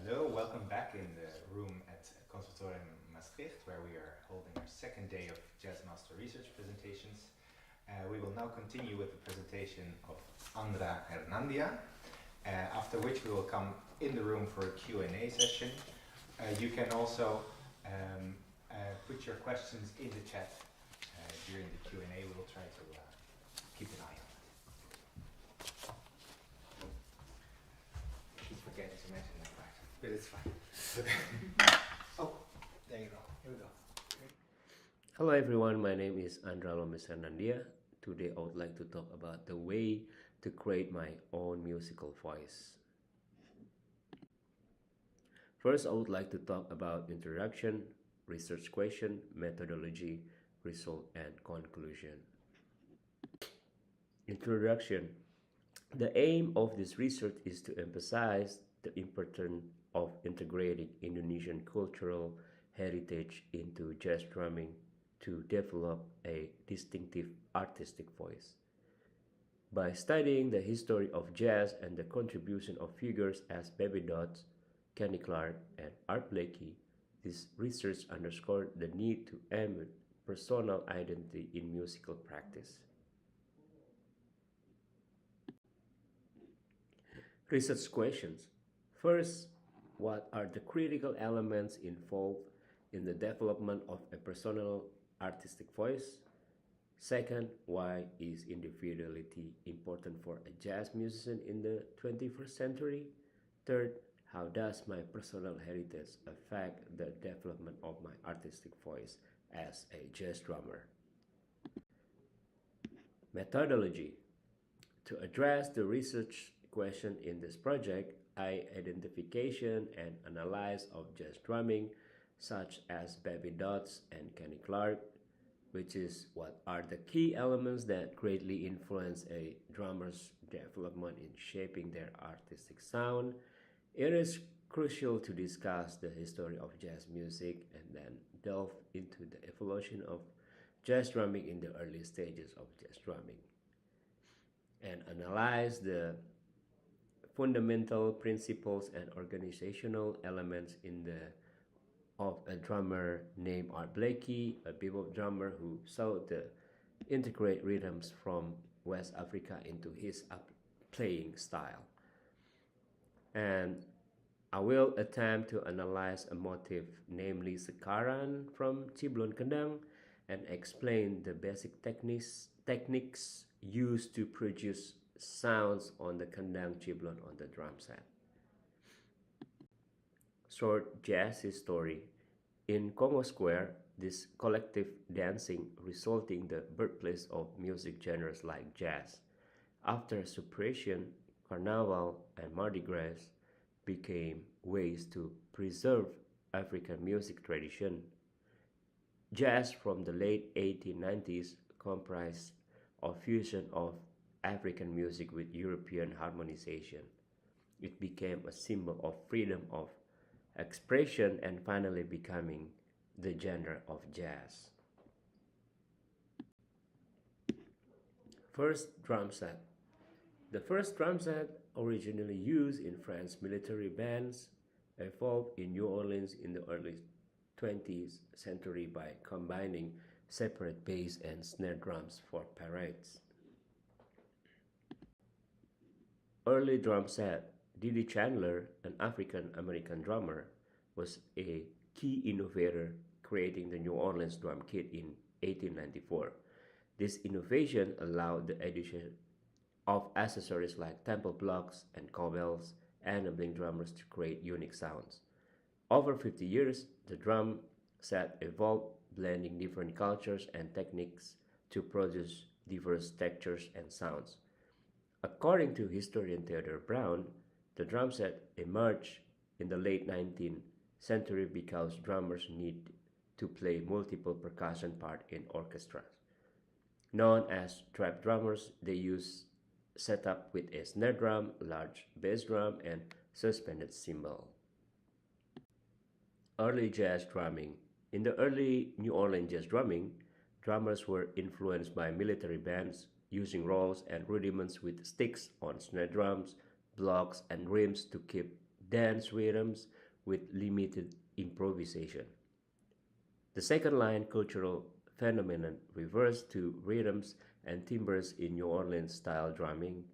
Hello, welcome back in the room at Conservatorium Maastricht, where we are holding our second day of Jazz Master Research presentations. We will now continue with the presentation of Andra Hernandia, after which we will come in the room for a Q&A session. You can also put your questions in the chat during the Q&A. We will try to keep an eye on it. I keep forgetting to mention that part, but it's fine. Oh, there you go. Here we go. Hello everyone, my name is Andra Hernandia. Today I would like to talk about the way to create my own musical voice. First, I would like to talk about introduction, research question, methodology, result, and conclusion. Introduction. The aim of this research is to emphasize the importance of integrating Indonesian cultural heritage into jazz drumming to develop a distinctive artistic voice. By studying the history of jazz and the contribution of figures as Baby Dots, Kenny Clarke, and Art Blakey, this research underscored the need to embed personal identity in musical practice. Research questions. First, what are the critical elements involved in the development of a personal artistic voice? Second, why is individuality important for a jazz musician in the 21st century? Third, how does my personal heritage affect the development of my artistic voice as a jazz drummer? Methodology. To address the research question in this project, identification and analysis of jazz drumming, such as Baby Dots and Kenny Clarke, which is what are the key elements that greatly influence a drummer's development in shaping their artistic sound. It is crucial to discuss the history of jazz music and then delve into the evolution of jazz drumming in the early stages of jazz drumming, and analyze the fundamental principles and organizational elements of a drummer named Art Blakey, a bebop drummer who sought to integrate rhythms from West Africa into his playing style. And I will attempt to analyze a motif, namely sekaran from Ciblon Kendang, and explain the basic techniques used to produce sounds on the Kendang Ciblon on the drum set. Short jazz history. In Congo Square, this collective dancing resulting the birthplace of music genres like jazz. After suppression, Carnival and Mardi Gras became ways to preserve African music tradition. Jazz from the late 1890s comprised a fusion of African music with European harmonization. It became a symbol of freedom of expression and finally becoming the genre of jazz. First drum set. The first drum set, originally used in French military bands, evolved in New Orleans in the early 20th century by combining separate bass and snare drums for parades. Early drum set. Didi Chandler, an African-American drummer, was a key innovator, creating the New Orleans drum kit in 1894. This innovation allowed the addition of accessories like temple blocks and cowbells, enabling drummers to create unique sounds. Over 50 years, the drum set evolved, blending different cultures and techniques to produce diverse textures and sounds. According to historian Theodore Brown, the drum set emerged in the late 19th century because drummers need to play multiple percussion parts in orchestras. Known as trap drummers, they use setup with a snare drum, large bass drum, and suspended cymbal. Early jazz drumming. In the early New Orleans jazz drumming, drummers were influenced by military bands, using rolls and rudiments with sticks on snare drums, blocks, and rims to keep dance rhythms with limited improvisation. The second line, cultural phenomenon, refers to rhythms and timbres in New Orleans style drumming,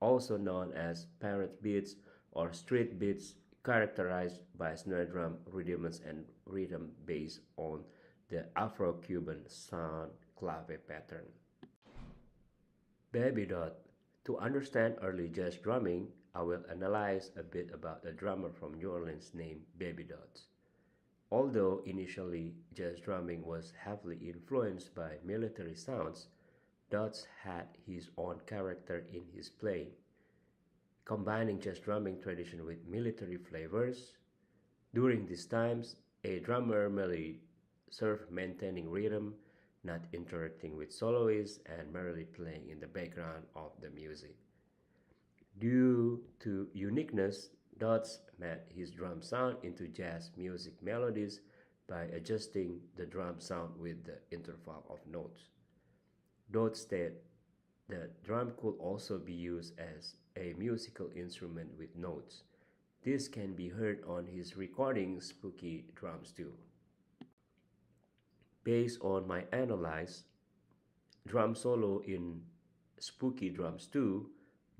also known as parrot beats or street beats, characterized by snare drum rhythms and rhythm based on the Afro-Cuban sound clave pattern. Baby Dot. To understand early jazz drumming, I will analyze a bit about a drummer from New Orleans named Baby Dots. Although initially jazz drumming was heavily influenced by military sounds, Dots had his own character in his playing, combining jazz drumming tradition with military flavors. During these times, a drummer merely served maintaining rhythm, not interacting with soloists, and merely playing in the background of the music. Due to uniqueness, Dots made his drum sound into jazz music melodies by adjusting the drum sound with the interval of notes. Dots stated that drum could also be used as a musical instrument with notes. This can be heard on his recording Spooky Drums too. Based on my analysis, drum solo in Spooky Drums 2,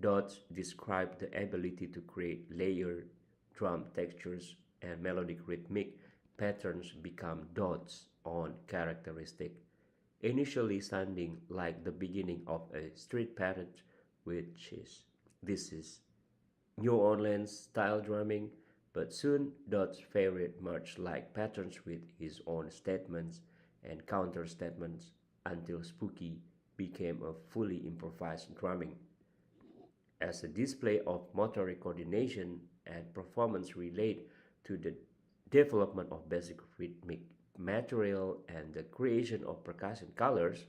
Dots described the ability to create layered drum textures and melodic rhythmic patterns become dots on characteristic, initially sounding like the beginning of a street pattern, which is this is New Orleans style drumming, but soon Dots' favorite merged like patterns with his own statements and counter statements until Spooky became a fully improvised drumming. As a display of motoric coordination and performance relate to the development of basic rhythmic material and the creation of percussion colors,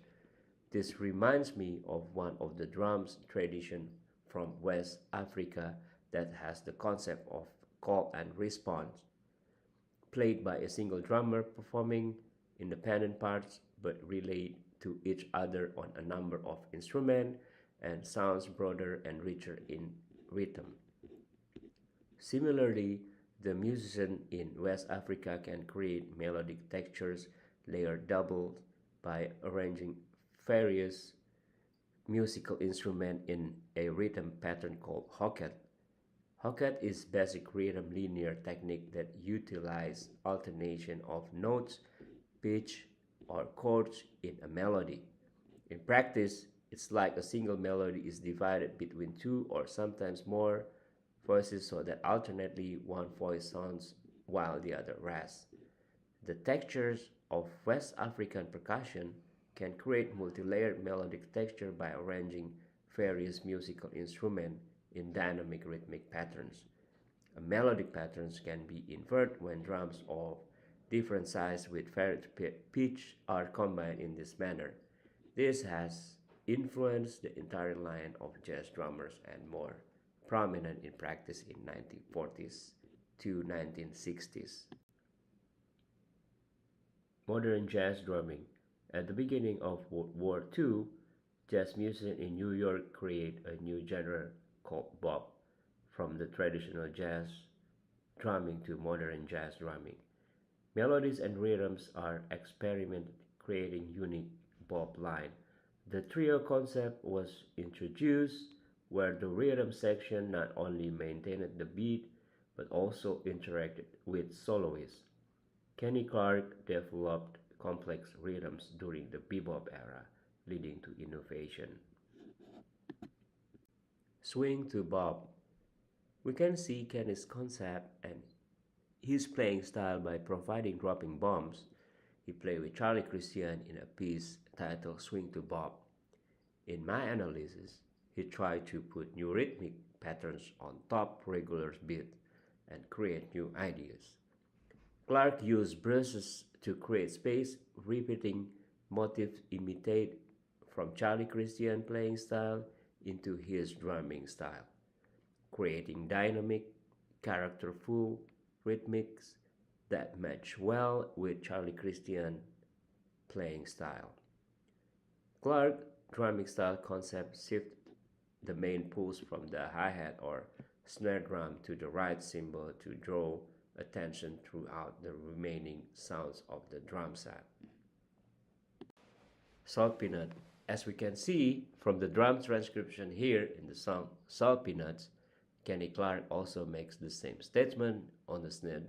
this reminds me of one of the drums tradition from West Africa that has the concept of call and response, played by a single drummer performing independent parts but relate to each other on a number of instruments and sounds broader and richer in rhythm. Similarly, the musician in West Africa can create melodic textures layered double by arranging various musical instruments in a rhythm pattern called hocket. Hocket is basic rhythm linear technique that utilize alternation of notes, pitch, or chords in a melody. In practice, it's like a single melody is divided between two or sometimes more voices so that alternately one voice sounds while the other rests. The textures of West African percussion can create multi-layered melodic texture by arranging various musical instruments in dynamic rhythmic patterns. A melodic patterns can be inverted when drums of different size with varied pitch are combined in this manner. This has influenced the entire line of jazz drummers and more prominent in practice in 1940s to 1960s. Modern jazz drumming. At the beginning of World War II, jazz musicians in New York created a new genre called bop, from the traditional jazz drumming to modern jazz drumming. Melodies and rhythms are experimented, creating unique bop line. The trio concept was introduced where the rhythm section not only maintained the beat but also interacted with soloists. Kenny Clarke developed complex rhythms during the bebop era, leading to innovation. Swing to bop. We can see Kenny's concept and his playing style by providing dropping bombs. He played with Charlie Christian in a piece titled Swing to Bop. In my analysis, he tried to put new rhythmic patterns on top regular beat and create new ideas. Clarke used brushes to create space, repeating motifs imitate from Charlie Christian playing style into his drumming style, creating dynamic, characterful rhythmics that match well with Charlie Christian playing style. Clarke drumming style concept shifted the main pulse from the hi-hat or snare drum to the right cymbal to draw attention throughout the remaining sounds of the drum set. Salt Peanut. As we can see from the drum transcription here in the song Salt Peanuts, Kenny Clarke also makes the same statement on the snare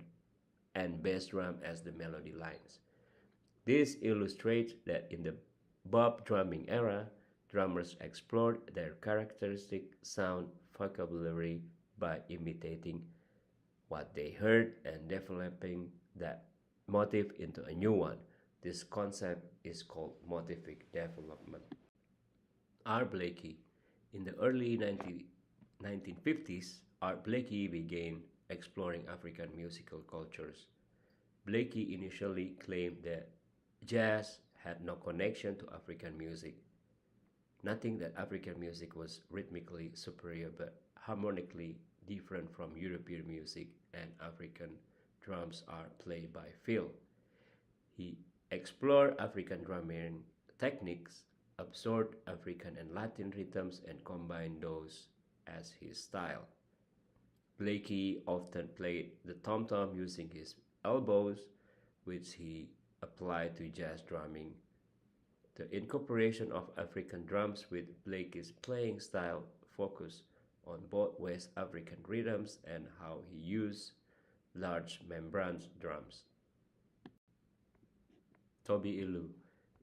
and bass drum as the melody lines. This illustrates that in the bop drumming era, drummers explored their characteristic sound vocabulary by imitating what they heard and developing that motif into a new one. This concept is called motivic development. Art Blakey. In the early 1950s, Art Blakey began exploring African musical cultures. Blakey initially claimed that jazz had no connection to African music, noting that African music was rhythmically superior but harmonically different from European music, and African drums are played by feel. He explored African drumming techniques, absorbed African and Latin rhythms, and combined those as his style. Blakey often played the tom-tom using his elbows, which he applied to jazz drumming. The incorporation of African drums with Blakey's playing style focused on both West African rhythms and how he used large membrane drums. Toby Ilu.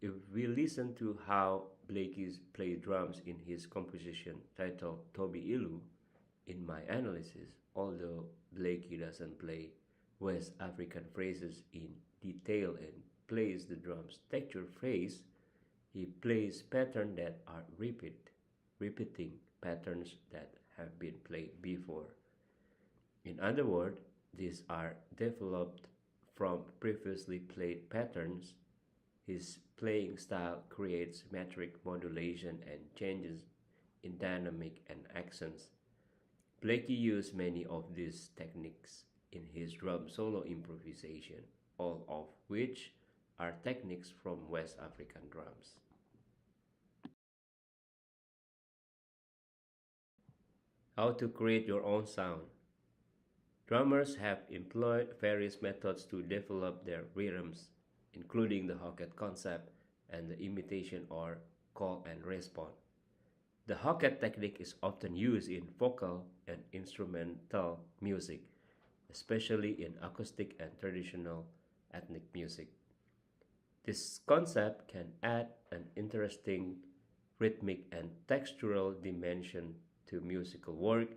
If we listen to how Blakey played drums in his composition titled Toby Ilu, in my analysis, although Blakey doesn't play West African phrases in detail and plays the drum's texture phrase, he plays patterns that are repeating patterns that have been played before. In other words, these are developed from previously played patterns. His playing style creates metric modulation and changes in dynamic and accents. Blakey used many of these techniques in his drum solo improvisation, all of which are techniques from West African drums. How to create your own sound. Drummers have employed various methods to develop their rhythms, including the hocket concept and the imitation or call and response. The hocket technique is often used in vocal and instrumental music, especially in acoustic and traditional ethnic music. This concept can add an interesting rhythmic and textural dimension to musical work,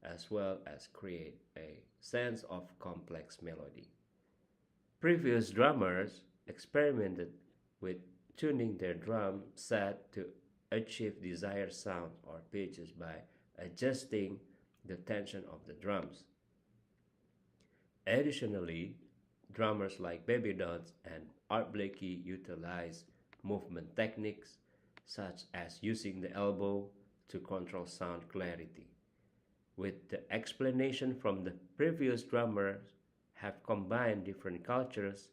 as well as create a sense of complex melody. Previous drummers experimented with tuning their drum set to achieve desired sound or pitches by adjusting the tension of the drums. Additionally, drummers like Baby Dots and Art Blakey utilize movement techniques such as using the elbow to control sound clarity. With the explanation from the previous drummers have combined different cultures,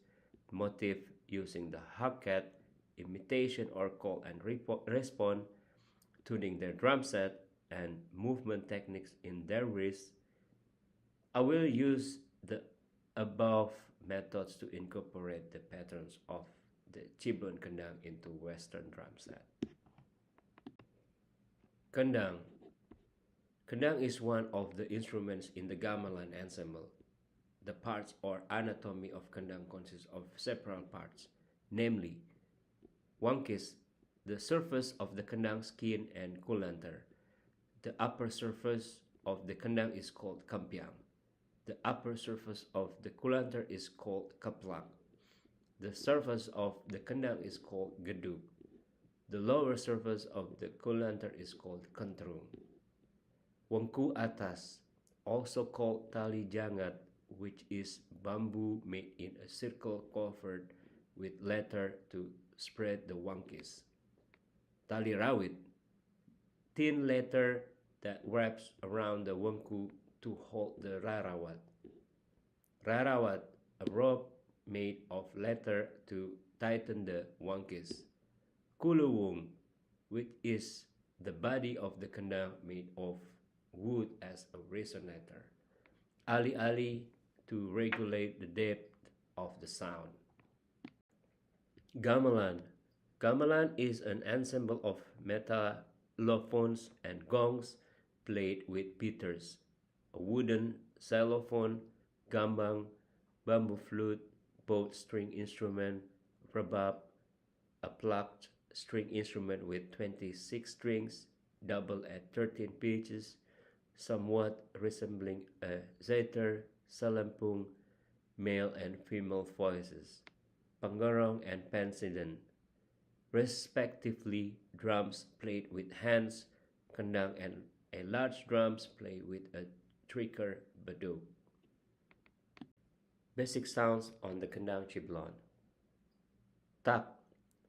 motif using the hocket, imitation or call and response, tuning their drum set, and movement techniques in their wrists. I will use the above methods to incorporate the patterns of the Ciblon Kendang into Western drum set. Kendang. Kendang is one of the instruments in the gamelan ensemble. The parts or anatomy of kendang consists of several parts, namely wangkis, the surface of the kendang skin, and kulantar. The upper surface of the kendang is called kampiang. The upper surface of the kulantar is called kaplak. The surface of the kendang is called geduk. The lower surface of the kulantar is called kentrung. Wengku atas, also called tali jangat, which is bamboo made in a circle covered with leather to spread the wangkis. Tali rawit, thin leather that wraps around the wengku to hold the rarawat. Rarawat, a rope made of leather to tighten the wangkis. Kuluwung, which is the body of the kendang made of wood as a resonator. Ali to regulate the depth of the sound. Gamelan. Gamelan is an ensemble of metallophones and gongs played with beaters, a wooden xylophone, gambang, bamboo flute, bowed string instrument, rebab, a plucked string instrument with 26 strings, double at 13 pitches, somewhat resembling a zither, salampung, male and female voices, panggorong and pensidon, respectively. Drums played with hands, kendang, and a large drums played with a trigger baduk. Basic sounds on the kendang ciblon. Tak,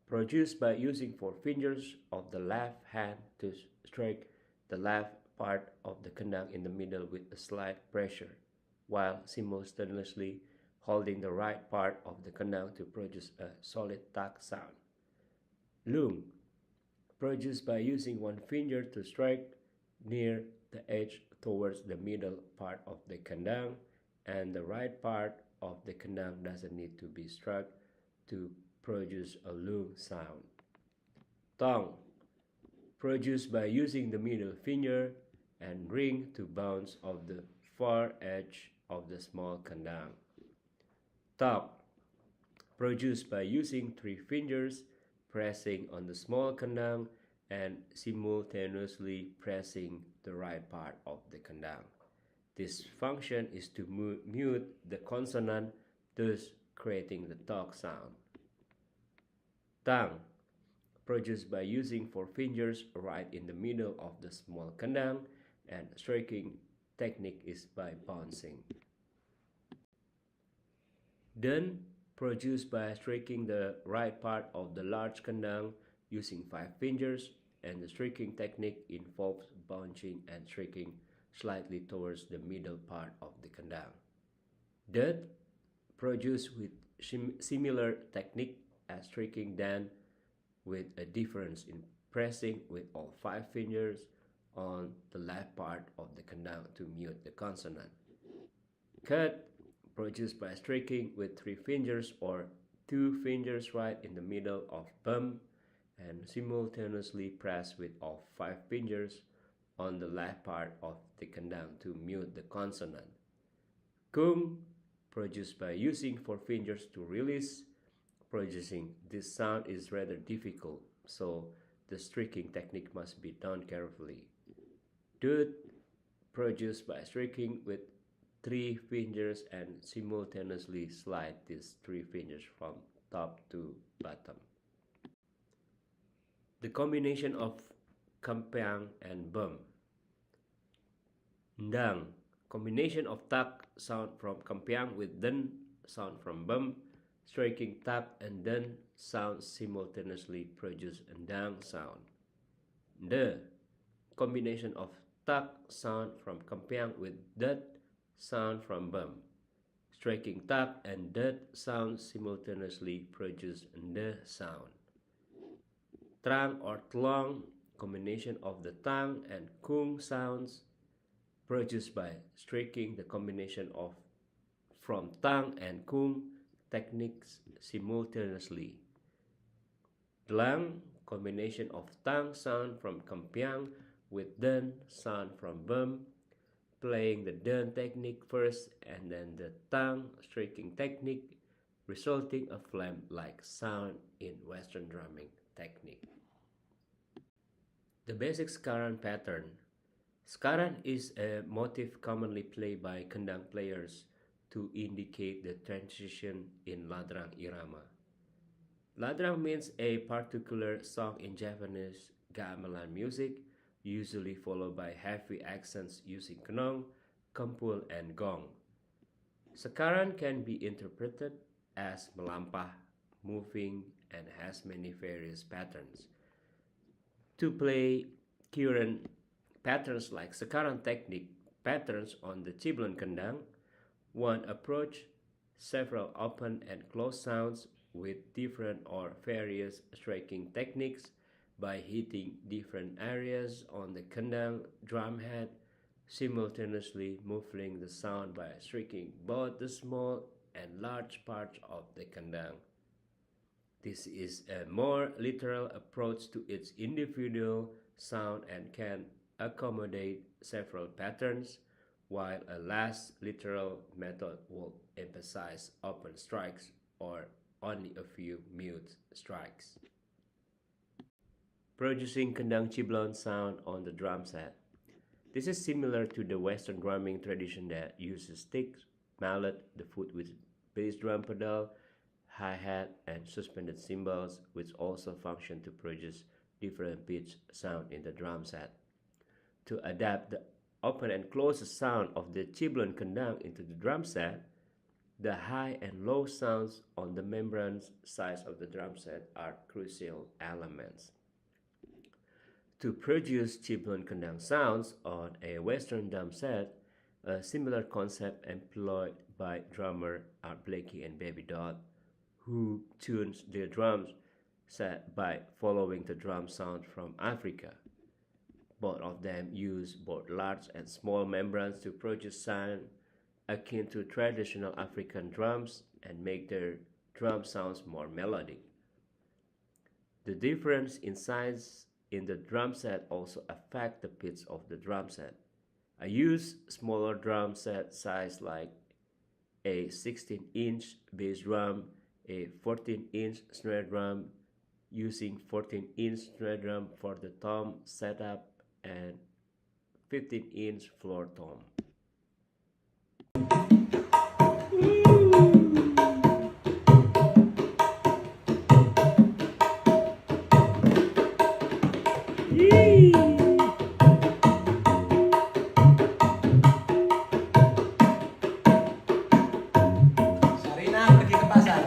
produced by using 4 fingers of the left hand to strike the left part of the kendang in the middle with a slight pressure, while simultaneously holding the right part of the kendang to produce a solid tak sound. Lung, produced by using 1 finger to strike near the edge towards the middle part of the kendang, and the right part of the kendang doesn't need to be struck to produce a lung sound. Tong, produced by using the middle finger and ring to bounce off the far edge of the small kendang. Tok, produced by using 3 fingers pressing on the small kendang and simultaneously pressing the right part of the kendang. This function is to mute the consonant, thus creating the tok sound. Tang, produced by using 4 fingers right in the middle of the small kendang, and striking technique is by bouncing. Den, produced by striking the right part of the large kendang using 5 fingers, and the striking technique involves bouncing and striking slightly towards the middle part of the kendang. Det, produced with similar technique as striking dan, with a difference in pressing with all 5 fingers on the left part of the kendang to mute the consonant. Cut, produced by striking with 3 fingers or 2 fingers right in the middle of bum and simultaneously press with all 5 fingers on the left part of the kendang to mute the consonant. Kung, produced by using 4 fingers to release. Producing this sound is rather difficult, so the striking technique must be done carefully. Dut, produced by striking with 3 fingers and simultaneously slide these 3 fingers from top to bottom. The combination of kampiang and bum. Ndang, combination of tak sound from kampiang with den sound from bum. Striking tak and den sounds simultaneously produce a ndang sound. De, combination of tak sound from kampiang with det sound from bum. Striking tak and det sounds simultaneously produce a nde sound. Trang or tlong, combination of the tang and kung sounds produced by striking the combination of from tang and kung techniques simultaneously. Dlang, combination of tang sound from kampiang with den sound from bum, playing the den technique first and then the tang striking technique, resulting a phlegm-like sound in Western drumming technique. The basic sekaran pattern. Sekaran is a motif commonly played by kendang players to indicate the transition in ladrang irama. Ladrang means a particular song in Japanese gamelan music, usually followed by heavy accents using kenong, kempul, and gong. Sekaran can be interpreted as melampah, moving, and has many various patterns. To play current patterns like sekaran technique patterns on the ciblon kendang, one approach several open and closed sounds with different or various striking techniques by hitting different areas on the kendang drum head simultaneously muffling the sound by striking both the small and large parts of the kendang. This is a more literal approach to its individual sound and can accommodate several patterns, while a less literal method will emphasize open strikes or only a few mute strikes. Producing kendang ciblon sound on the drum set. This is similar to the Western drumming tradition that uses sticks, mallet, the foot with bass drum pedal, hi-hat, and suspended cymbals, which also function to produce different pitch sound in the drum set. To adapt the open and closed sound of the ciblon kendang into the drum set, the high and low sounds on the membrane sides of the drum set are crucial elements. To produce ciblon kendang sounds on a Western drum set, a similar concept employed by drummer Art Blakey and Baby Dot, who tunes their drums set by following the drum sound from Africa. Both of them use both large and small membranes to produce sound akin to traditional African drums and make their drum sounds more melodic. The difference in size in the drum set also affect the pitch of the drum set. I use smaller drum set size like a 16-inch bass drum, a 14-inch snare drum, using 14-inch snare drum for the tom setup and 15-inch floor tom. Sarina pergi ke pasar.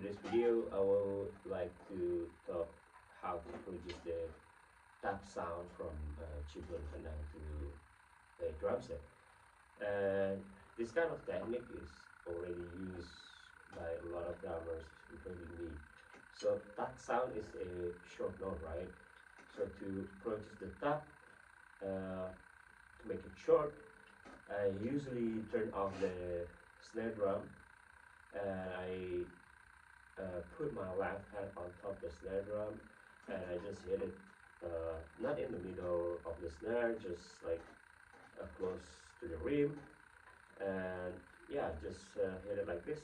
today's video, I would like to talk how to produce the tap sound from Chibun Kendang to a drum set. And this kind of technique is already used by a lot of drummers, including me. So tap sound is a short note, right? So to produce the tap, to make it short, I usually turn off the snare drum and I put my left hand on top of the snare drum and I just hit it not in the middle of the snare, just like close to the rim, and yeah, just hit it like this.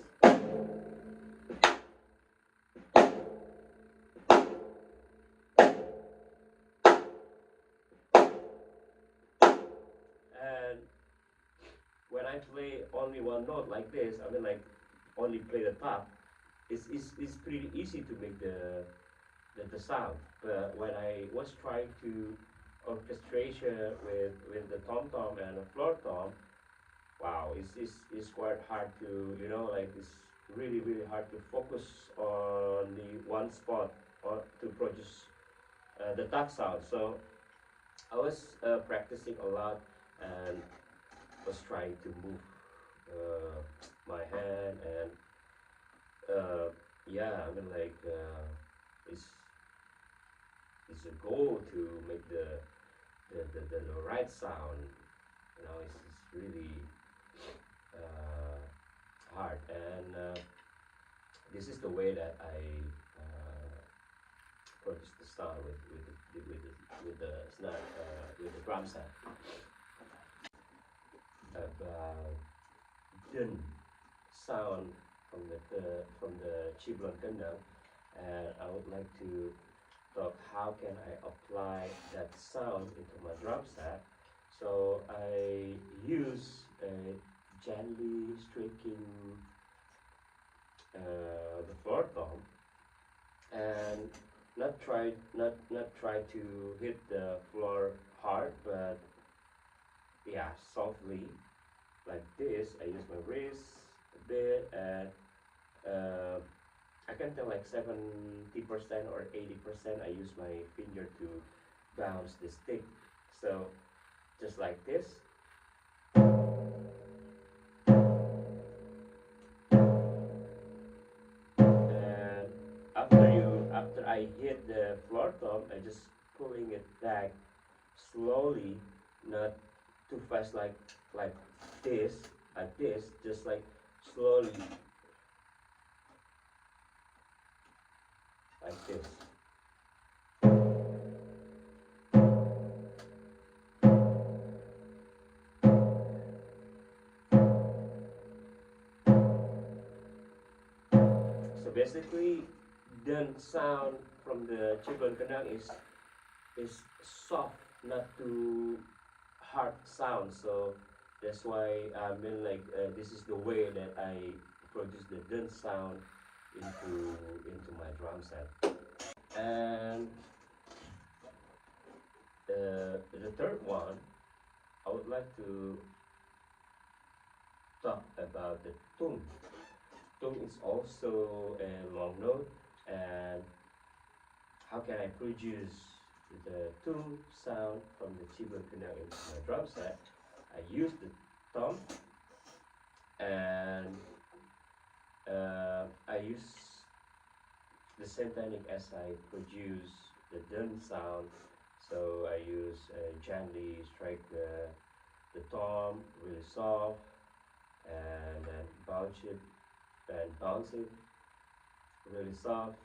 And when I play only one note like this, I mean like only play the top, it's pretty easy to make the sound. But when I was trying to orchestration with the tom tom and the floor tom, wow, it's quite hard to, you know, like it's really hard to focus on the one spot or to produce the tap sound. So I was practicing a lot and was trying to move my hand and yeah, I mean like it's it's a goal to make the right sound. You know, it's really hard, and this is the way that I produce the sound with the drum set. About dun sound from the Chibron Kendang, and I would like to talk how can I apply that sound into my drum set. So I use a gently striking the floor tom and not try to hit the floor hard, but yeah, softly like this. I use my wrist a bit, and I can tell like 70% or 80% I use my finger to bounce the stick. So just like this. And after I hit the floor tom, I just pulling it back slowly, not too fast like this, just like slowly like this. So basically, the sound from the Chibon Kendang is soft, not too hard sound. So that's why I mean like this is the way that I produce the dun sound into my drum set. And the third one, I would like to talk about the tung. Tung is also a long note, and how can I produce the tung sound from the Chibun Kendang into my drum set? I use the tom, and I use the same technique as I produce the dun sound. So I use gently strike the tom really soft, and then bounce it really soft.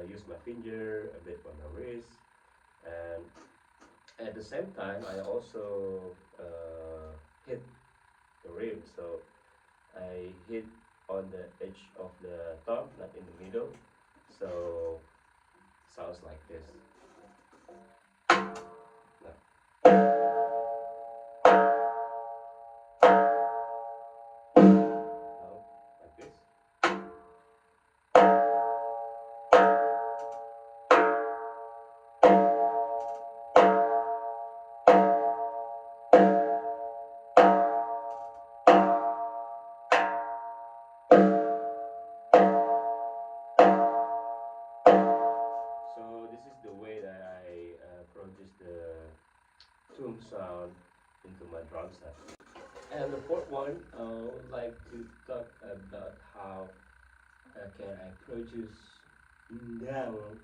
Use my finger a bit on my wrist, and at the same time I also hit the rim. So I hit on the edge of the tom, not in the middle. So sounds like this. Like this. my drum set. And the fourth one, I would like to talk about how can I produce down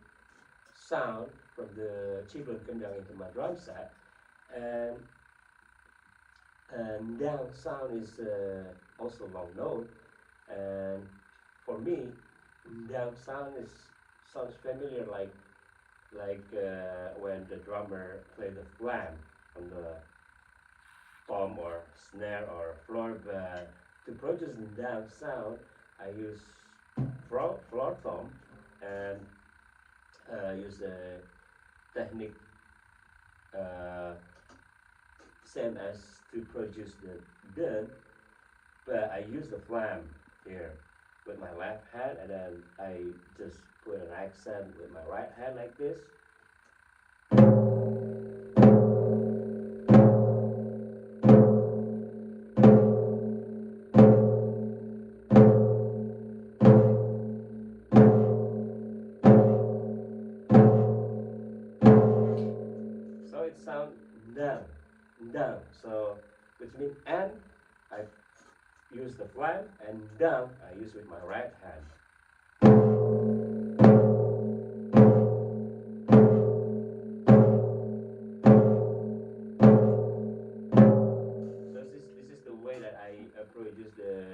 sound from the children kendang into my drum set. And down sound is also long note, and for me down sound sounds familiar, like when the drummer play the flam on the tom or snare or floor. But to produce down sound, I use floor tom, and use a technique same as to produce the dun, but I use the flam here with my left hand, and then I just put an accent with my right hand like this. So it sounds down. So which means and I use the flam, and down I use with my right hand. So this is the way that I produce the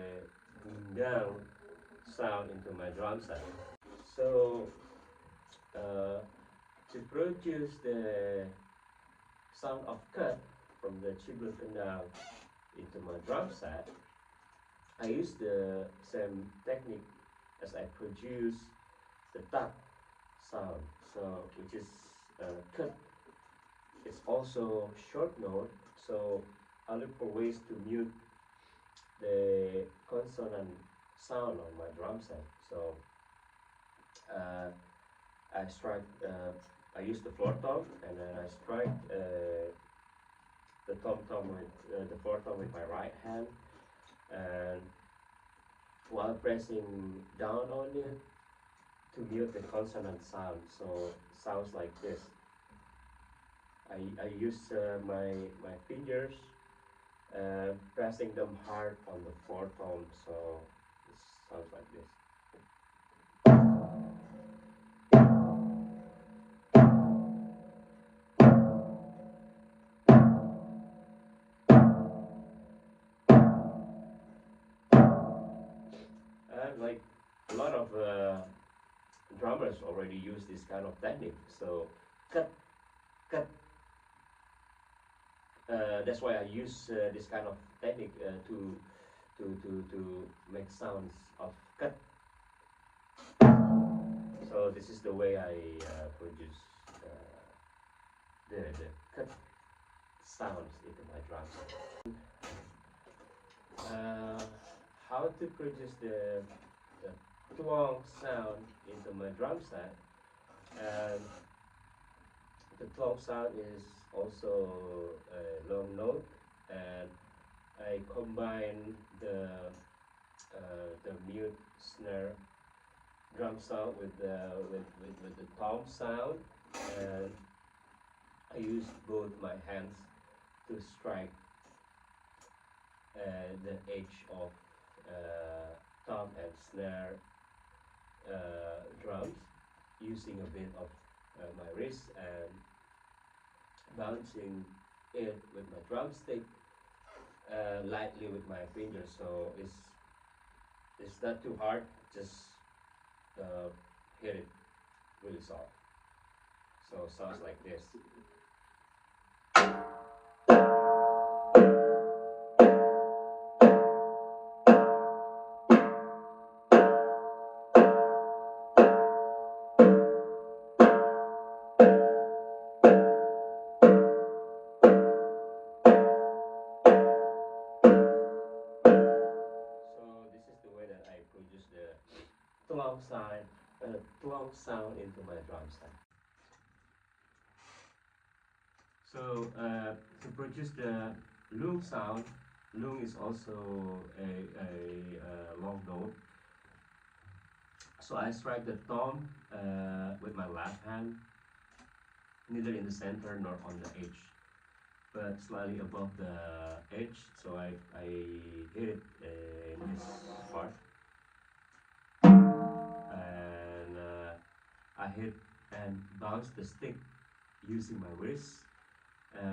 down sound into my drum set. So to produce the sound of cut from the children kendang into my drum set, I use the same technique as I produce the tap sound. So which is cut. It's also short note. So I look for ways to mute the consonant sound on my drum set. So I strike. I use the floor tom, and then I strike the tom with the floor tom with my right hand, and while pressing down on it to mute the consonant sound. So it sounds like this. I use my fingers, pressing them hard on the floor tom. So it sounds like this. Like a lot of drummers already use this kind of technique. So cut. That's why I use this kind of technique to make sounds of cut. So this is the way I produce the cut sounds into my drum set. How to produce the twang sound into my drum set, and the twang sound is also a long note, and I combine the mute snare drum sound with the tom sound, and I use both my hands to strike the edge of tom and snare drums, using a bit of my wrist and bouncing it with my drumstick lightly with my fingers. So it's not too hard, just hit it really soft. So it sounds like this. Twang sound into my drum set. So to produce the lung sound, lung is also a long note. So I strike the tom with my left hand, neither in the center nor on the edge. but slightly above the edge, so I hit it in this part, and I hit and bounce the stick using my wrist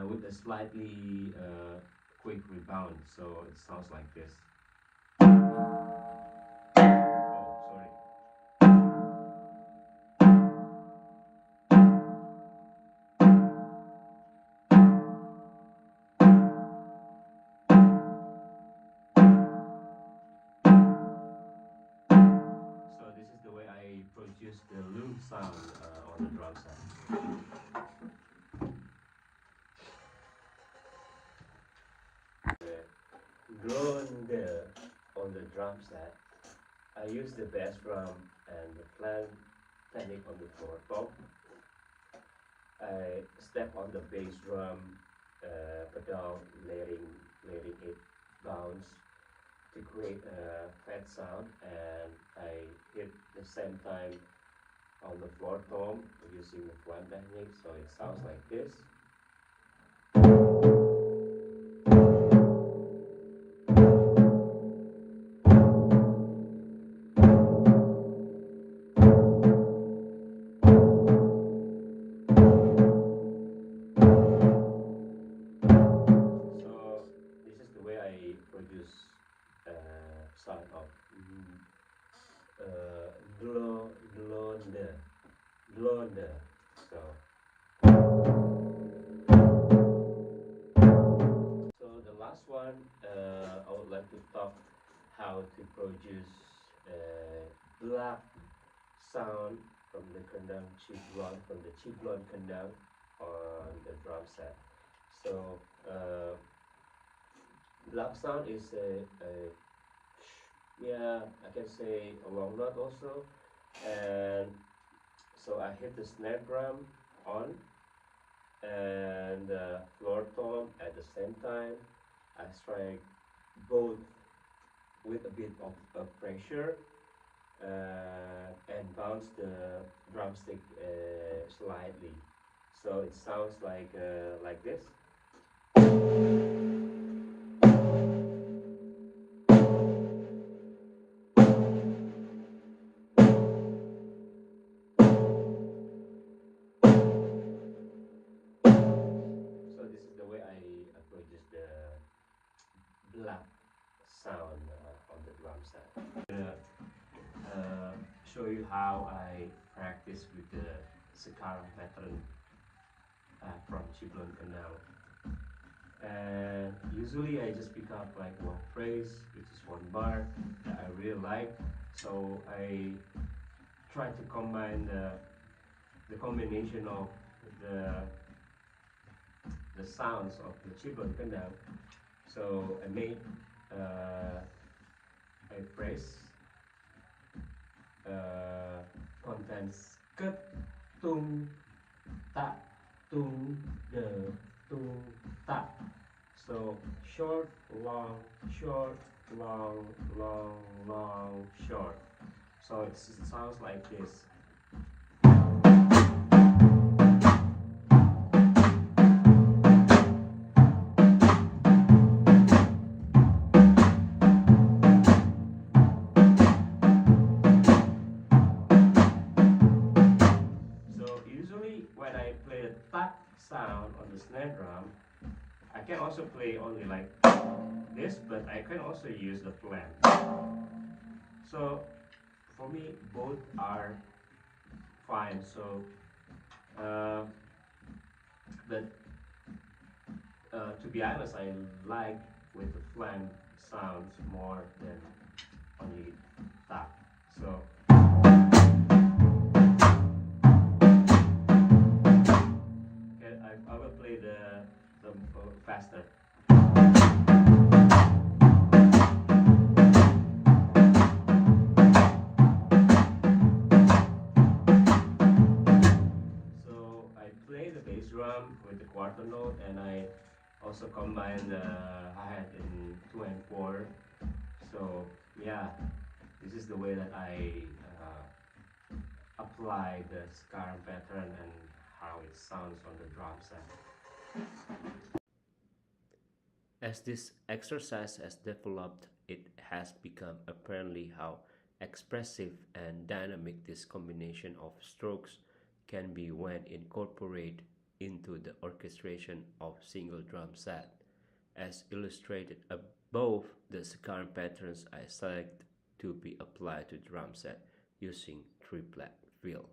with a slightly quick rebound, so it sounds like this. Oh, sorry. So this is the way I produce the loom sound on the drum set. Blonde on the drum set. I use the bass drum and the flat technique on the floor tom. I step on the bass drum pedal, letting it bounce to create a fat sound, and I hit the same time on the floor tom using the flat technique, so it sounds like this. So this is the way I produce sound of blonde, blonde. So the last one, I would like to talk how to produce black sound from the kendang chiblon, from the chiblon kendang on the drum set. So black sound is yeah, I can say a long note also, and so I hit the snare drum on and floor tom at the same time. I strike both with a bit of pressure and bounce the drumstick slightly, so it sounds like this. So this is the way I produce the black sound on the drum set. Show you how I practice with the sekarang pattern from Chiblon Canal. And usually I just pick up like one phrase, which is one bar that I really like. So I try to combine the combination of the sounds of the Chiblon Canal. So I made a phrase contains ket tung ta tung de tung ta. So short, long, short, long, long, long, short. So it sounds like this. So usually when I play the tak sound on the snare drum, I can also play only like this, but I can also use the flat. So for me, both are fine. So, but to be honest, I like with the flank sounds more than only tap. So. Okay, I will play the faster. So I play the bass drum with the quarter note, and I also combine the hi-hat in 2 and 4. So yeah, this is the way that I apply the scar pattern and how it sounds on the drum set. As this exercise has developed, it has become apparently how expressive and dynamic this combination of strokes can be when incorporated into the orchestration of single drum set. As illustrated above, the second patterns I select to be applied to drum set using triplet fill.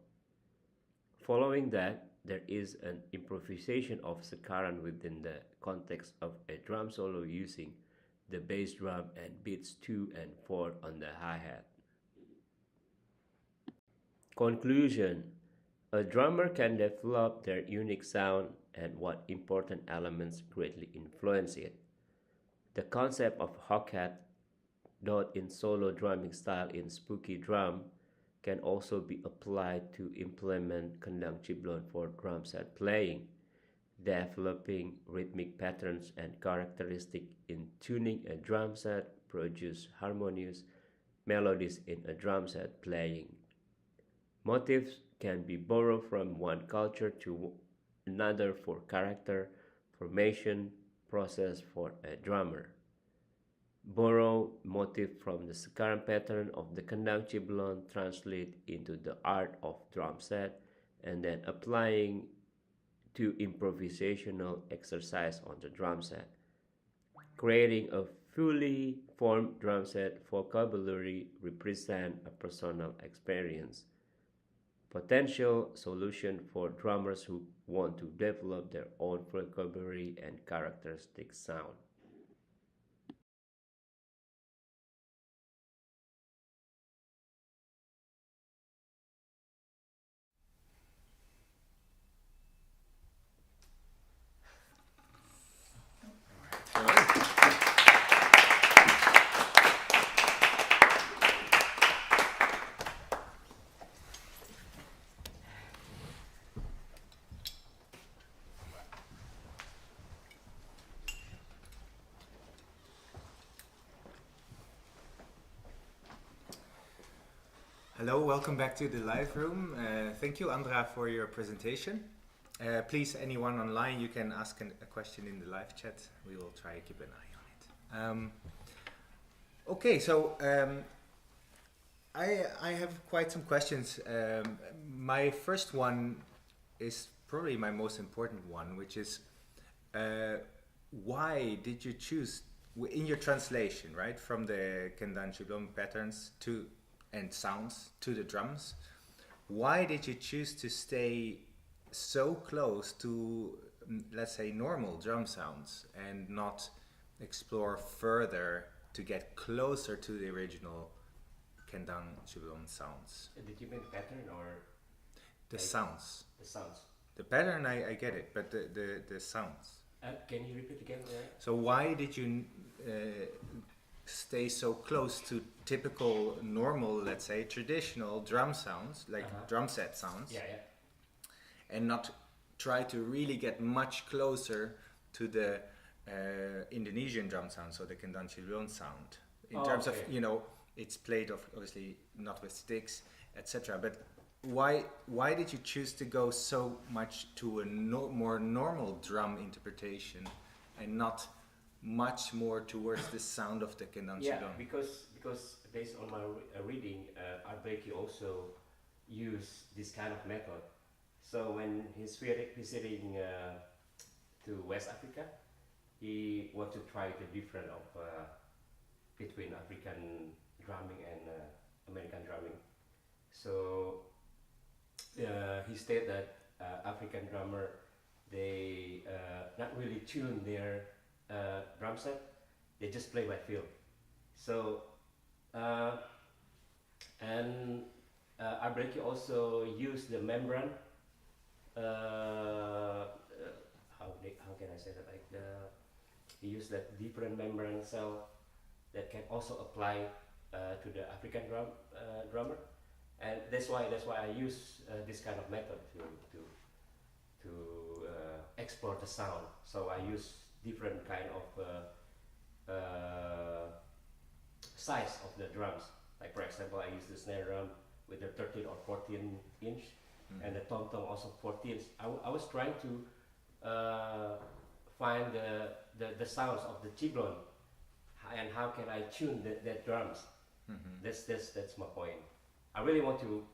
Following that, there is an improvisation of Sakaran within the context of a drum solo using the bass drum and beats 2 and 4 on the hi-hat. Conclusion: a drummer can develop their unique sound and what important elements greatly influence it. The concept of hog-hat dot in solo drumming style in spooky drum can also be applied to implement kendang ciblon for drum set playing, developing rhythmic patterns and characteristics in tuning a drum set produce harmonious melodies in a drum set playing. Motifs can be borrowed from one culture to another for character formation process for a drummer. Borrow motif from the sekarang pattern of the kendang ciblon, translate into the art of drum set, and then applying to improvisational exercise on the drum set. Creating a fully formed drum set vocabulary represent a personal experience. Potential solution for drummers who want to develop their own vocabulary and characteristic sound. Hello, welcome back to the live room. Thank you, Andra, for your presentation. Please, anyone online, you can ask a question in the live chat. We will try to keep an eye on it. Okay, so I have quite some questions. My first one is probably my most important one, which is why did you choose, in your translation, right, from the kendang ciblon patterns and sounds to the drums, why did you choose to stay so close to, let's say, normal drum sounds and not explore further to get closer to the original kendang ciblon sounds? Did you mean pattern or the sounds? The sounds. The pattern, I get it, but the sounds. Can you repeat again? So why did you stay so close to typical, normal, let's say, traditional drum sounds, like drum set sounds, and not try to really get much closer to the Indonesian drum sound, so the kendang ciblon sound, in terms of, you know, it's played obviously not with sticks, etc. But why did you choose to go so much to a more normal drum interpretation and not much more towards the sound of the kendang ciblon? Because based on my reading, Arbecky also used this kind of method. So when he's visiting to West Africa, he want to try the difference of between African drumming and American drumming. So he stated that African drummer, they not really tune their drum set, they just play by feel. So and Arbecky also used the membrane. How can I say that? Like he used that different membrane cell that can also apply to the African drummer, and that's why I use this kind of method to explore the sound. So I use different kind of size of the drums. Like for example, I use the snare drum with the 13 or 14 inch, and the tom tom also 14. I was trying to find the sounds of the tiblon, and how can I tune the drums. That's my point. I really want to,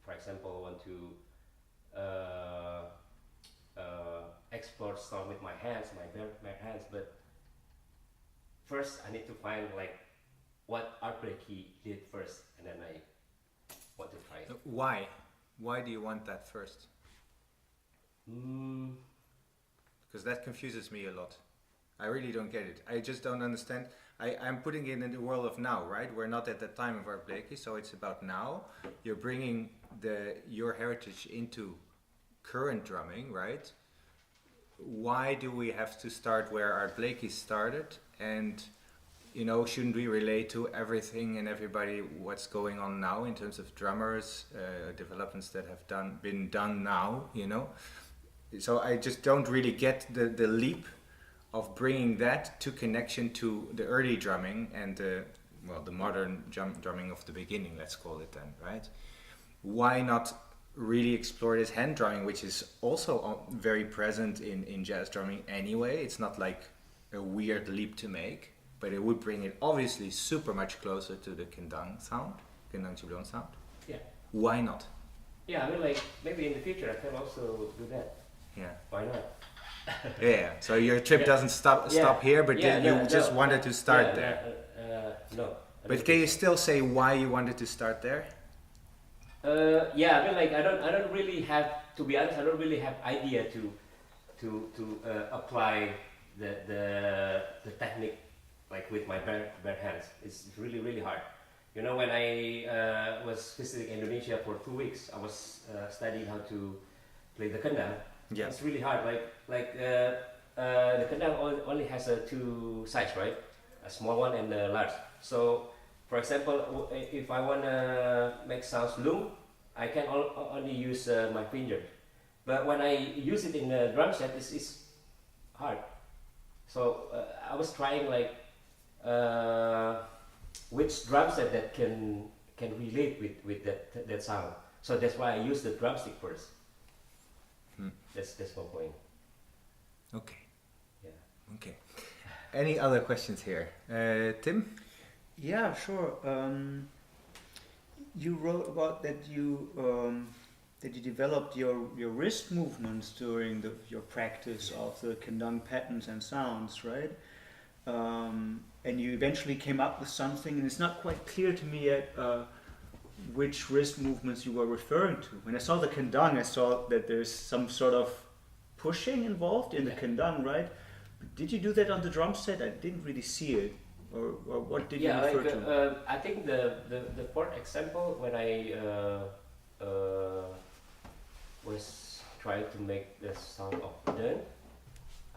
for example, explore sound with my hands, my bare hands. But first, I need to find like what Art Blakey did first, and then I want to try it. Why? Why do you want that first? Because that confuses me a lot. I really don't get it. I just don't understand. I'm putting it in the world of now, right? We're not at the time of Art Blakey, so it's about now. You're bringing your heritage into current drumming, right? Why do we have to start where Art Blakey started? And, you know, shouldn't we relate to everything and everybody what's going on now in terms of drummers, developments that have been done now, you know? So I just don't really get the leap of bringing that to connection to the early drumming and the modern drumming of the beginning, let's call it then, right? Why not really explore this hand drumming, which is also very present in jazz drumming anyway? It's not like a weird leap to make, but it would bring it obviously super much closer to the kendang sound, kendang tiblon sound. Yeah. Why not? Yeah, I mean, like maybe in the future I can also do that. Yeah. Why not? Yeah. So your trip doesn't stop here, but you just wanted to start there. No. But can you still say why you wanted to start there? Yeah, I mean, like I don't really have, to be honest, I don't really have idea to apply the technique like with my bare hands. It's really hard. You know, when I was visiting Indonesia for 2 weeks, I was studying how to play the kendang. Yeah. It's really hard. Like the kendang only has two sides, right? A small one and a large. So, for example, if I wanna make sounds loom, I can only use my finger. But when I use it in the drum set, it's hard. So I was trying like which drum set that can relate with that sound. So that's why I use the drumstick first. That's my point. Okay. Yeah. Okay. Any other questions here? Tim? Yeah, sure. You wrote about that you developed your wrist movements during your practice of the kendang patterns and sounds, right? And you eventually came up with something, and it's not quite clear to me yet which wrist movements you were referring to. When I saw the kendang, I saw that there's some sort of pushing involved in the kendang, right? But did you do that on the drum set? I didn't really see it. Or what did you refer to? I think the fourth example, when I was trying to make the sound of dun,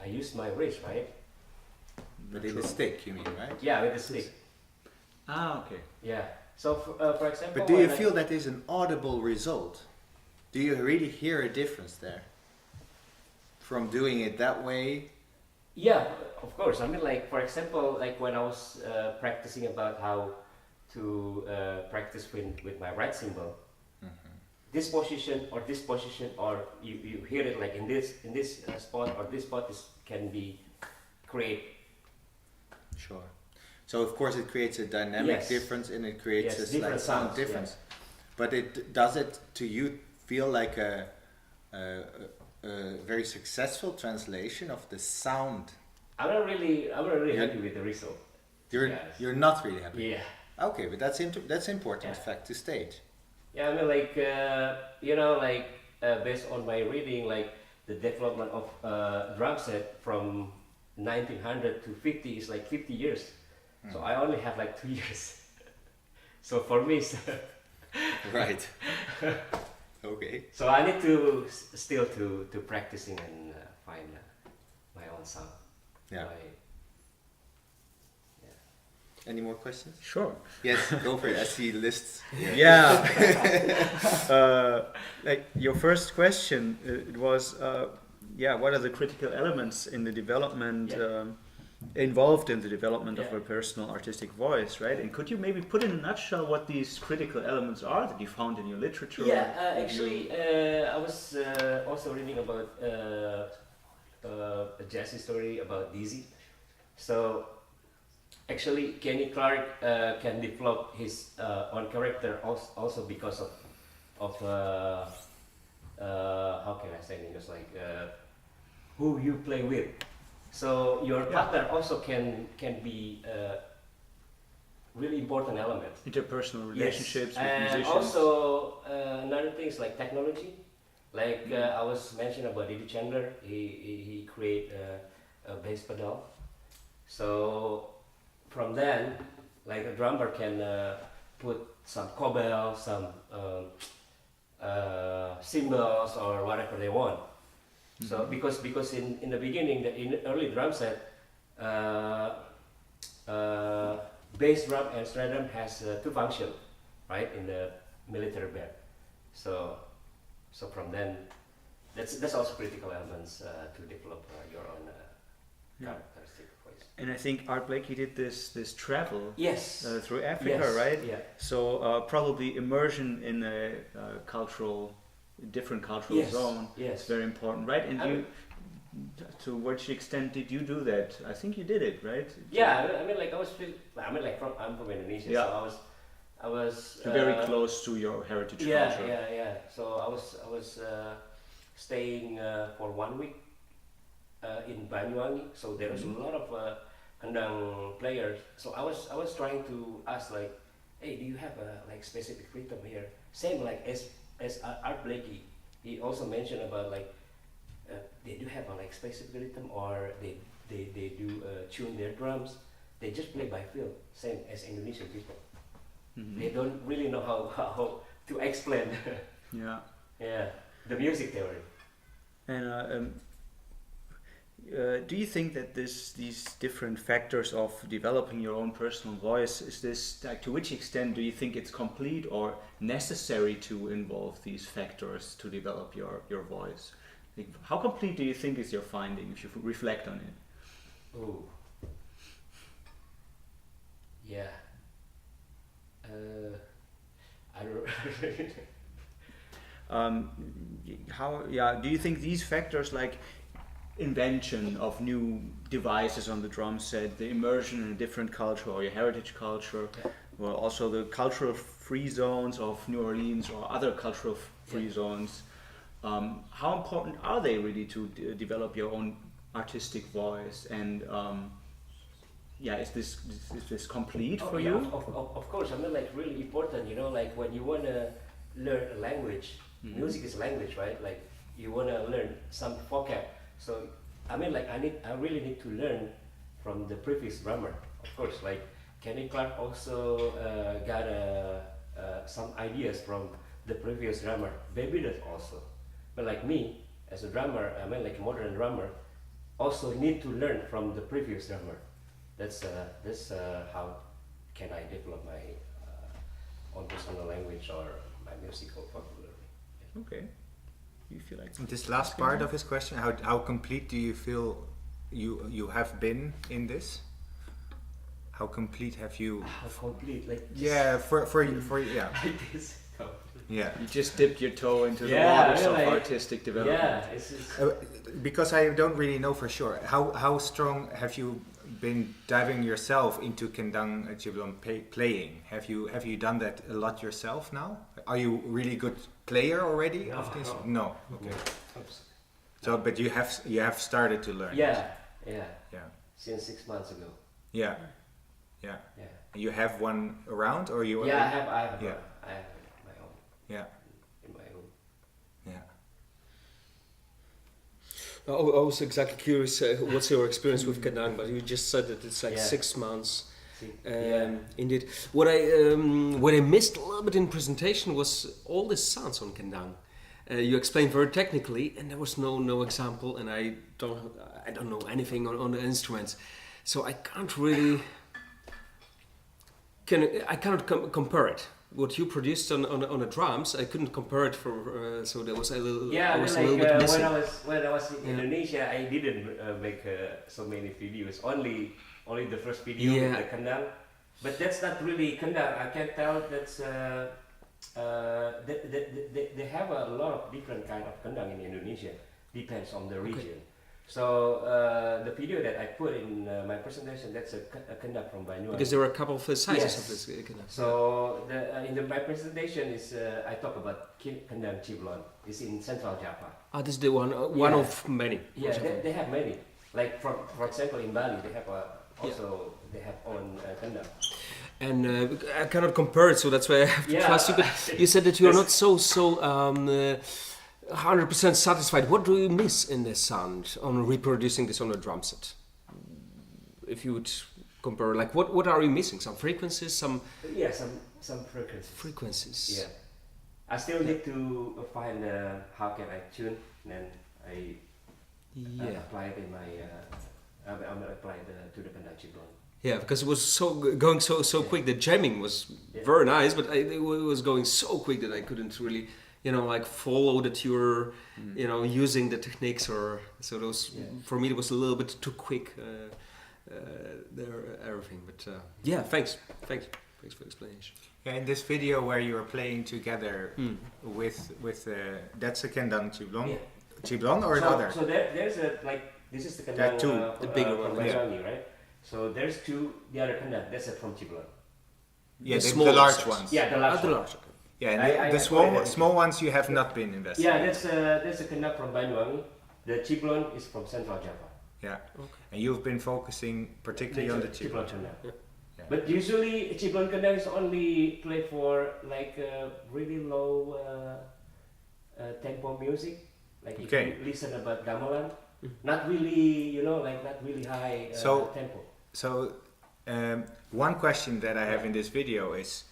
I used my wrist, right? But in the stick, you mean, right? Yeah, with the stick. Ah, okay. Yeah. So, for example... But do you feel that is an audible result? Do you really hear a difference there? From doing it that way? Yeah, of course. I mean, like, for example, like when I was practicing about how to practice with my right cymbal, this position, or you hear it like in this spot, or this spot can be create. Sure. So of course it creates a dynamic difference, and it creates a slight sound difference. Yeah. But does it to you feel like a very successful translation of the sound? I'm not really happy with the result. You're not really happy. Yeah. Okay, but that's important fact to state. Yeah, I mean, like you know, like based on my reading, like the development of drum set from 1900 to 50 is like 50 years. So I only have like 2 years. So for me, it's right. Okay. So I need to still to practicing and find my own sound. Yeah. Any more questions? Sure. Yes, go for it. I see lists. Yeah. Like your first question, it was, what are the critical elements in the development, involved in the development of a personal artistic voice, right? And could you maybe put in a nutshell what these critical elements are that you found in your literature? Yeah, actually, I was also reading about a jazzy story about Dizzy. So actually, Kenny Clark can develop his own character also because of how can I say in English, like who you play with. So your partner also can be really important element. Interpersonal relationships with and musicians. also another thing is like technology. Like I was mentioning about Eddie Chandler, he create a bass pedal. So from then, like a drummer can put some cobble, some cymbals or whatever they want. So because in the beginning, in early drum set, bass drum and snare drum has two functions, right, in the military band. So from then, that's also critical elements to develop your own characteristic voice. And I think Art Blakey did this travel Yes. through Africa, Yes. right? Yeah. So probably immersion in a different cultural zone Yes. is very important, right? And to which extent did you do that? I think you did it, right? Yeah, I mean, like I'm from Indonesia, so I was very close to your heritage culture. Yeah. So I was staying for 1 week in Banyuwangi. So there was a lot of kendang players. So I was trying to ask like, hey, do you have a like specific rhythm here? Same like as Art Blakey, he also mentioned about like they do have a like specific rhythm, or they do tune their drums. They just play by feel, same as Indonesian people. They don't really know how to explain the music theory. And do you think that these different factors of developing your own personal voice, is this like, to which extent do you think it's complete or necessary to involve these factors to develop your voice? Like, how complete do you think is your finding if you reflect on it? Oh, yeah. I don't. Do you think these factors like invention of new devices on the drum set, the immersion in a different culture or your heritage culture, well, also the cultural free zones of New Orleans or other cultural free zones, how important are they really to develop your own artistic voice? And is this complete for you? Of course, I mean, like really important, you know, like when you want to learn a language, music is language, right? Like you want to learn some vocab. So I mean, like I really need to learn from the previous drummer. Of course, like Kenny Clark also got some ideas from the previous drummer. Baby does also, but like me as a drummer, I mean, like a modern drummer, also need to learn from the previous drummer. That's how can I develop my own personal language or my musical vocabulary. Okay. You feel like this last part of his question, how complete do you feel you have been in this? How complete have you? How complete, like for yeah. Like this. Yeah. You just dipped your toe into the waters of artistic development. Yeah, it's because I don't really know for sure. How strong have you been diving yourself into kendang Ciblon playing? Have you done that a lot yourself now? Are you really good player already of this? No. Okay. So, but you have started to learn. Yeah. Since 6 months ago. Yeah. You have one around, or you? Yeah, I have. Yeah. I have my own. Yeah. In my own. Yeah. I was exactly curious what's your experience with kendang, but you just said that it's like 6 months. Indeed. What I missed a little bit in presentation was all the sounds on kendang. You explained very technically, and there was no example, and I don't know anything on the instruments, so I can't really compare it. What you produced on the drums, I couldn't compare it for. So there was a little. Yeah, I was like, a little bit missing. when I was in Indonesia, I didn't make so many videos. Only the first video with the kendang, but that's not really kendang. I can tell that's they have a lot of different kind of kendang in Indonesia. Depends on the region. So the video that I put in my presentation, that's a kendang from Banyuwangi. Because there were a couple of sizes Yes. of this kendang. So my presentation is I talk about kendang Ciblon. It's in Central Java. Ah, this is the one Yeah. of many. Yeah, they have many. Like for example in Bali, they have also they have own kendang. And I cannot compare it, so that's why I have to Yeah. trust you. But you said that you are not so 100% satisfied. What do you miss in the sound on reproducing this on a drum set? If you would compare, like what are you missing? Some frequencies, some Some frequencies. frequencies. Yeah, I still need to find how can I tune, and then I apply it in my I'm gonna apply it to the kendang Ciblon. Yeah, because it was going so quick. The jamming was very nice, but it was going so quick that I couldn't really, like follow that you were, using the techniques or so. Those for me it was a little bit too quick. Everything, but thanks for the explanation. Yeah, in this video where you are playing together with that's a kendang Ciblon, Yeah. Ciblon or another? So there's this is the kendang two, the bigger from one, Banyuwangi, right? So there's the other kendang. That's from Ciblon. Yeah, The the smaller large size. ones. Yeah, the large The one. large. Okay. Yeah, and I the put it in. small ones you have not been invested. Yeah, that's a kendang from Banyuwangi. The Ciblon is from Central Java. Yeah. And you've been focusing particularly on the Ciblon. kendang. Yeah. But usually Ciblon kendang is only played for like really low tempo music. Like if you listen about gamelan, not really, not really high tempo. So, one question that I have in this video is,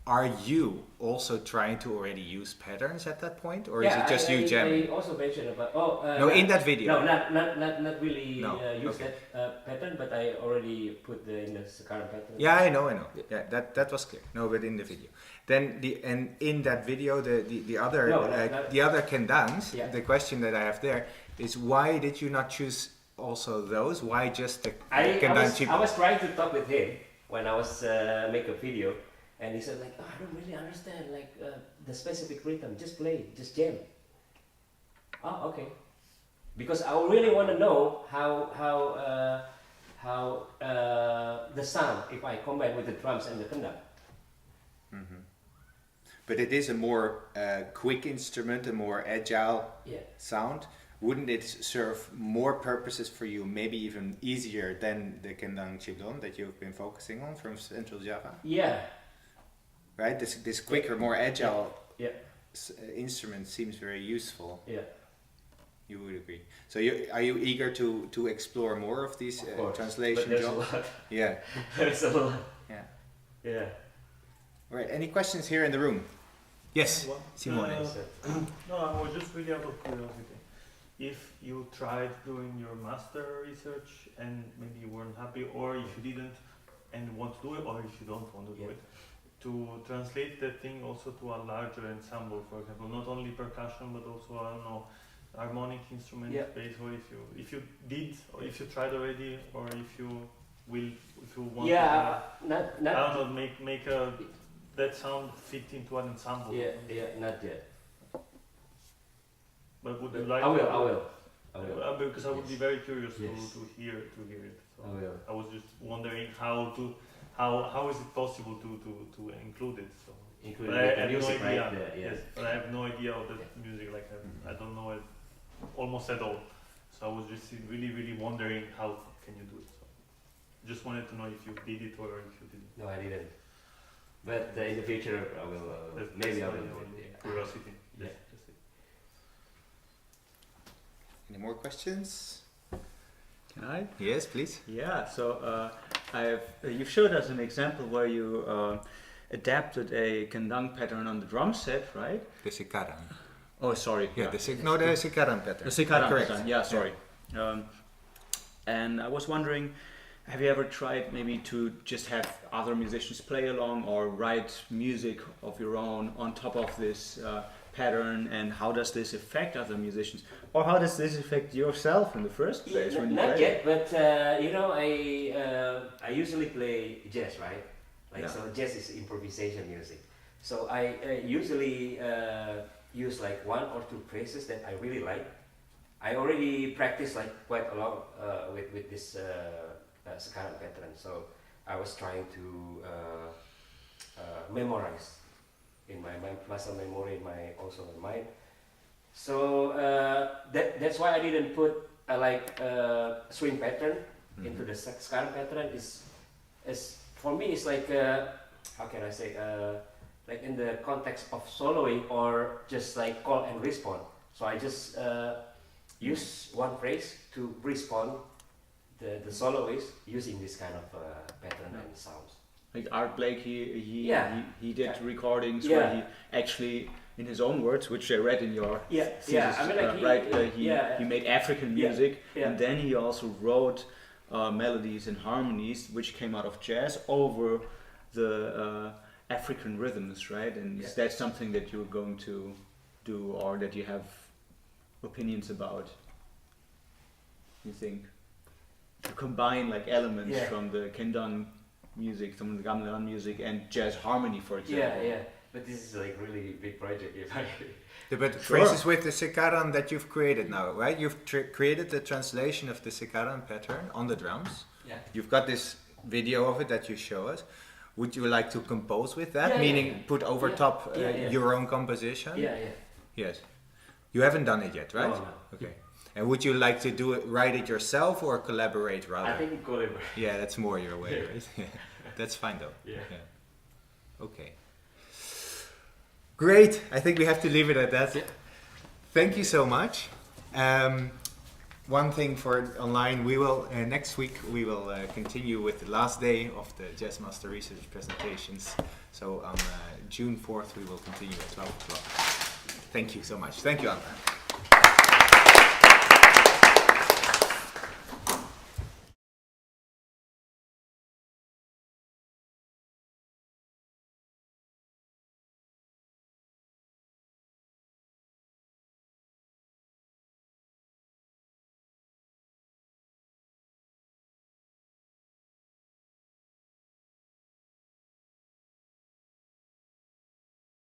are you also trying to already use patterns at that point, or is it just you jamming? I also mentioned about No, in that video. No, not really No, use okay. that pattern, but I already put in the current pattern. Yeah, I know. Yeah, that was clear. No, but in the video. Then in that video, the other the other kendangs. Yeah. The question that I have there is, why did you not choose also those? Why just the kendang Ciblon? I was trying to talk with him when I was make a video, and he said like, I don't really understand the specific rhythm. Just play, just jam. Oh, okay. Because I really want to know how the sound if I combine with the drums and the kendang. But it is a more quick instrument, a more agile sound. Wouldn't it serve more purposes for you, maybe even easier than the kendang Ciblon that you've been focusing on from Central Java? Yeah. Right? This quicker, more agile Yeah. Instrument seems very useful. Yeah. You would agree. So are you eager to explore more of these translation but there's jobs? a lot. Yeah. There's a lot. Yeah. Yeah. Right. Any questions here in the room? Yes, Well, Simone. No, I was just really out of curiosity. If you tried doing your master research and maybe you weren't happy, or if you didn't and want to do it, or if you don't want to do it, to translate that thing also to a larger ensemble, for example, not only percussion but also, I don't know, harmonic instrument bass, or if you did, or if you tried already, or if you want to not I don't know, make that sound fit into an ensemble. not yet. But would you like? I will. Because I would be very curious Yes. to hear it. So I will. I was just wondering how is it possible to include it? So Including but I the have music, no idea. right? Yes, but I have no idea of the music. Like I don't know it almost at all. So I was just really wondering how can you do it. So just wanted to know if you did it or if you didn't. No, I didn't. But in the future, I will. Maybe I will. Curiosity. Yeah. Just it. Any more questions? Can I? Yes, please. Yeah. So you showed us an example where you adapted a kendang pattern on the drum set, right? The Sikaran. Oh, sorry. Yeah, the Sikaran pattern. The Sikaran Correct. pattern. Yeah, sorry. And I was wondering, have you ever tried maybe to just have other musicians play along or write music of your own on top of this pattern, and how does this affect other musicians? Or how does this affect yourself in the first place when you Not play? yet, but I usually play jazz, right? So jazz is improvisation music. So I usually use like one or two phrases that I really like. I already practiced like quite a lot with this sekarang pattern. So I was trying to memorize in my muscle memory, in my also in mind. So that's why I didn't put swing pattern into the sekarang pattern. Is for me it's like how can I say like in the context of soloing or just like call and respond. So I just use one phrase to respond the soloist using this kind of pattern and sounds. Like Art Blake, he did Yeah. recordings Yeah. where he actually, in his own words, which I read in your thesis, I mean like he made African music, yeah. and then he also wrote melodies and harmonies which came out of jazz over the African rhythms, right? And is that something that you're going to do, or that you have opinions about? You think to combine like elements from the kendang music, from the gamelan music, and jazz harmony, for example? Yeah. But this is like really big project. If I But for instance, with the sekarang that you've created now, right? You've created the translation of the sekarang pattern on the drums. Yeah. You've got this video of it that you show us. Would you like to compose with that? Meaning put over top your own composition? Yeah. Yes. You haven't done it yet, right? No. Okay. And would you like to do it, write it yourself, or collaborate rather? I think we collaborate. Yeah, that's more your way, right? That's fine though. Yeah. Okay. Great. I think we have to leave it at that. Yeah. Thank you so much. One thing for online, we will next week we will continue with the last day of the Jazz Master Research presentations. So on June 4th we will continue at 12 o'clock. Thank you so much. Thank you, Andra.